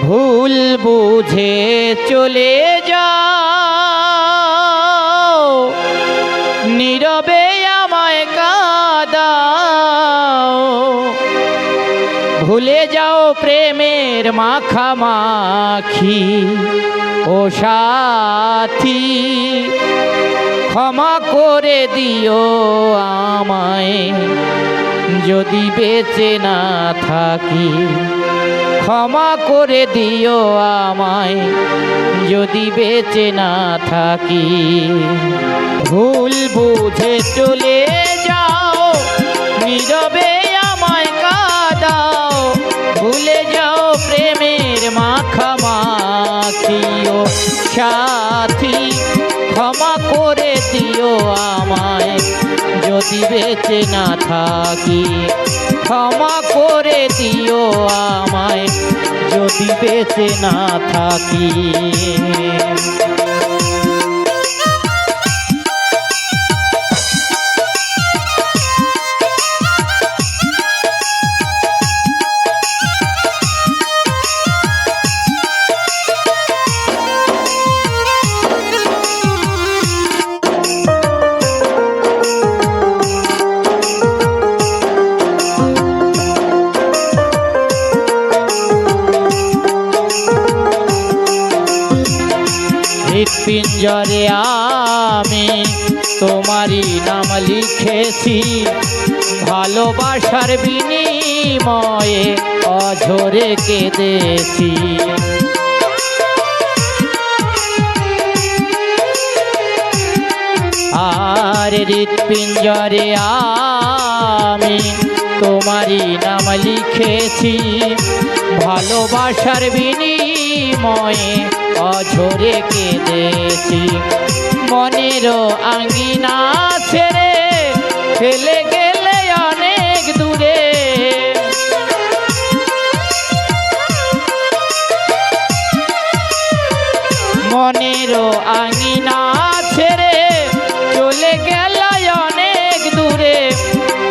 ভুল বুঝে চলে যাও, নীরবে আমায় কাঁদাও। ভুলে যাও প্রেমের মাখামাখি ও সাথী, ক্ষমা করে দিও আমায় যদি বেঁচে না থাকি। ক্ষমা করে দিও আমায় যদি বেঁচে না থাকি। ভুল বুঝে চলে যাও, নীরবে আমায় কাঁদাও। ভুলে যাও প্রেমের মাখামাখি ও সাথী, ক্ষমা করে দিও আমায় যদি বেঁচে না থাকি। ক্ষমা করে দিও আমায় যদি বেঁচে না থাকি। হৃৎপিঞ্জরে আমি তোমারই নাম লিখেছি, ভালোবাসার বিনিময়ে অঝরে কেঁদেছি। আর হৃৎপিঞ্জরে আমি তোমারই নাম লিখেছি, ভালোবাসার বিনিময়ে অঝরে কেঁদেছি। মনেরও আঙ্গিনা ছেড়ে ফেলে গেলে অনেক দূরে, মনেরও আঙ্গিনা ছেড়ে চলে গেল অনেক দূরে।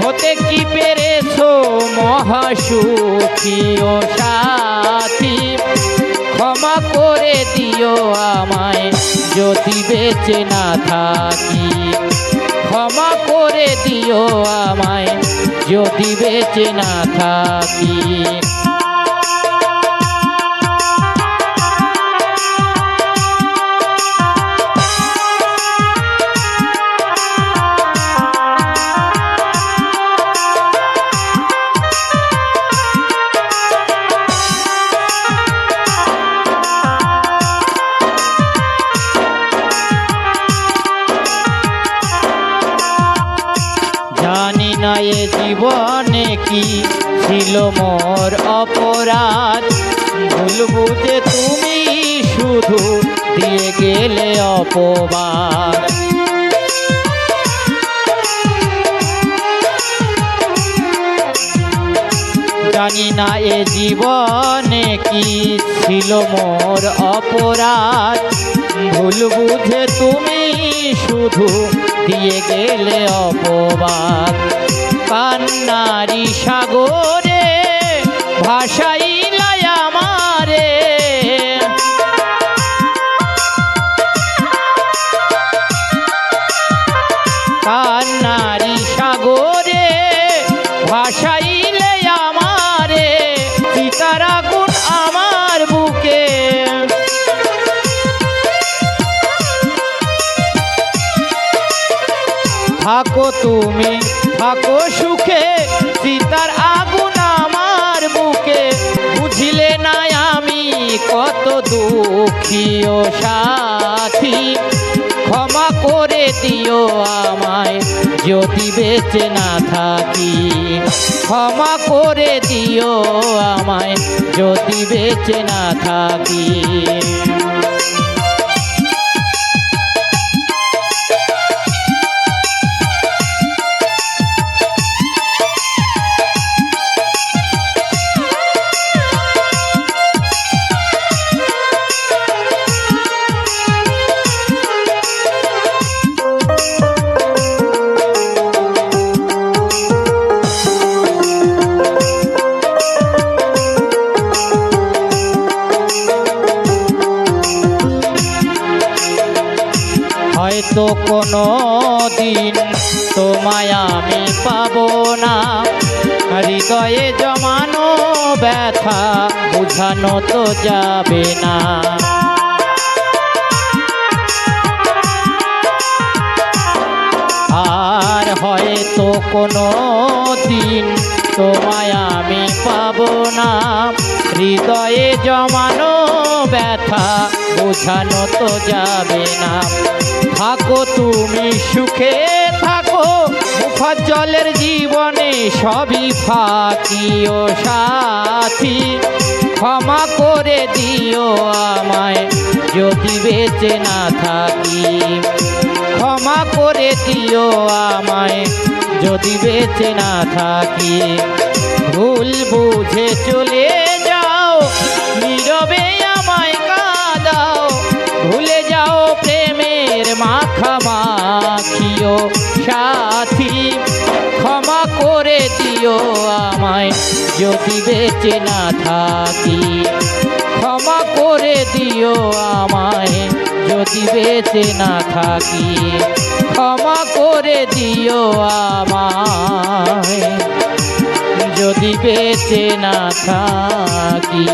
হতে কি পেরেছো মহাসুখী ও সাথী, ক্ষমা করে দিও আমায় যদি বেঁচে না থাকি। ক্ষমা করে দিও আমায় যদি বেঁচে না থাকি। জানি না এ জীবনে কি ছিল মোর অপরাধ, ভুল বুঝে তুমি শুধু দিয়ে গেলে অপবাদ। জানি না এ জীবনে কি ছিল মোর অপরাধ, ভুল বুঝে তুমি শুধু দিয়ে গেলে অপবাদ। কান্নারি সাগরে ভাসাইলাই আমারে, কান্নারি সাগরে ভাসাইলে আমারে। চিতার আগুন আমার বুকে, থাকো তুমি থাকো সুখে। চিতার আগুন আমার বুকে, বুঝিলে না আমি কত দুঃখী ও সাথী। ক্ষমা করে দিও আমায় যদি বেঁচে না থাকি। ক্ষমা করে দিও আমায় যদি বেঁচে না থাকি। হয়তো কোনো দিন তোমায় আমি পাবো না, হৃদয়ে জমানো ব্যথা বুঝানো তো যাবে না। আর হয়তো কোনো দিন তোমায় আমি পাবো না, হৃদয়ে জমানো ব্যথা বোঝানো তো যাবে না। থাকো তুমি সুখে থাকো, মুখজ্জলের জীবনে সবই ফাঁকি ও সাথী। ক্ষমা করে দিও আমায় যদি বেঁচে না থাকি, ক্ষমা করে দিও আমায় যদি বেঁচে না থাকি। ভুল বুঝে চলে যাও, নীরবে আমায় কাঁদাও, ভুলে যাও প্রেমের মাখামাখিও সাথী। ক্ষমা করে দিও আমায় যদি বেঁচে না থাকি, ক্ষমা করে দিও আমায় যদি বেঁচে না থাকি, ক্ষমা করে দিও আমায় যদি বেঁচে না থাকি।